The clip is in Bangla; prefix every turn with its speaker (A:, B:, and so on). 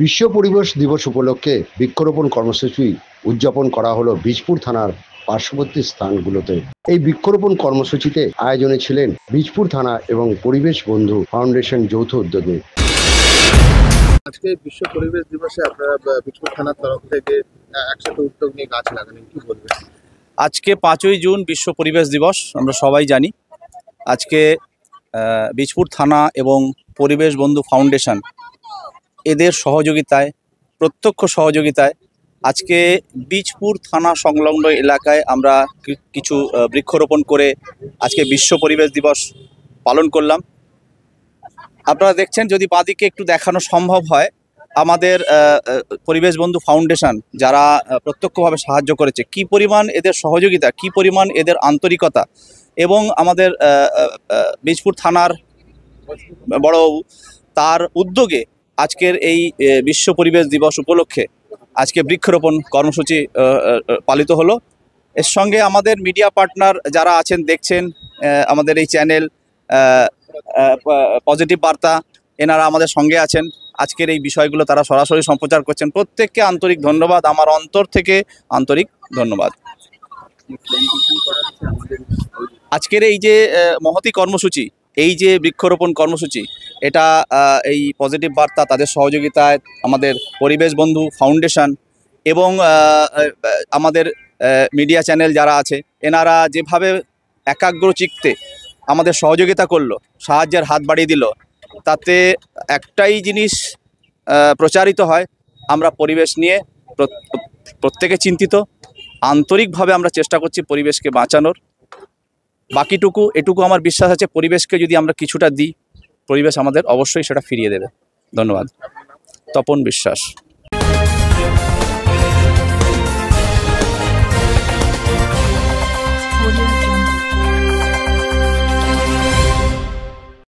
A: বিশ্ব পরিবেশ দিবস উপলক্ষে বৃক্ষরোপণ কর্মসূচি উদযাপন করা হলো বীজপুর থানার পার্শ্ববর্তী স্থানগুলোতে। এই বৃক্ষরোপণ কর্মসূচিতে আয়োজনে ছিলেন বীজপুর থানা এবং পরিবেশ বন্ধু ফাউন্ডেশন যৌথ উদ্যোগে।
B: আজকে বিশ্ব পরিবেশ দিবসে আপনারা বীজপুর থানার তরফ থেকে একসাথে উদ্যোগ নিয়ে গাছ লাগালেন, কি বলবেন?
C: আজকে 5ই জুন বিশ্ব পরিবেশ দিবস, আমরা সবাই জানি। আজকে বীজপুর থানা এবং পরিবেশ বন্ধু ফাউন্ডেশন এদের সহযোগিতায়, প্রত্যক্ষ সহযোগিতায় আজকে বীজপুর থানা সংলগ্ন এলাকায় আমরা কিছু বৃক্ষরোপণ করে আজকে বিশ্ব পরিবেশ দিবস পালন করলাম। আপনারা দেখছেন, যদি বাদিকে একটু দেখানো সম্ভব হয়, আমাদের পরিবেশ বন্ধু ফাউন্ডেশন যারা প্রত্যক্ষভাবে সাহায্য করেছে, কি পরিমাণ এদের সহযোগিতা, কি পরিমাণ এদের আন্তরিকতা, এবং আমাদের বীজপুর থানার বড়বাবু তার উদ্যোগে আজকের এই বিশ্ব পরিবেশ দিবস উপলক্ষে আজকে বৃক্ষরোপণ কর্মসূচি পালিত হলো। এর সঙ্গে আমাদের মিডিয়া পার্টনার যারা আছেন, দেখছেন আমাদের এই চ্যানেল পজিটিভ বার্তা, এনারা আমাদের সঙ্গে আছেন। আজকের এই বিষয়গুলো তারা সরাসরি সম্প্রচার করছেন। প্রত্যেককে আন্তরিক ধন্যবাদ, আমার অন্তর থেকে আন্তরিক ধন্যবাদ। আজকের এই যে মহতী কর্মসূচি, এই যে বৃক্ষরোপণ কর্মসূচি, এটা এই পজিটিভ বার্তা, তাদের সহযোগিতায় আমাদের পরিবেশ বন্ধু ফাউন্ডেশন এবং আমাদের মিডিয়া চ্যানেল যারা আছে, এনারা যেভাবে একাগ্রচিত্তে আমাদের সহযোগিতা করলো, সাহায্যের হাত বাড়িয়ে দিল, তাতে একটাই জিনিস প্রচারিত হয়, আমরা পরিবেশ নিয়ে প্রত্যেকে চিন্তিত, আন্তরিকভাবে আমরা চেষ্টা করছি পরিবেশকে বাঁচানোর। এটুকু আমার বিশ্বাস আছে, পরিবেশকে যদি আমরা কিছুটা দিই, পরিবেশ আমাদের অবশ্যই সেটা ফিরিয়ে দেবে। ধন্যবাদ। তপন বিশ্বাস।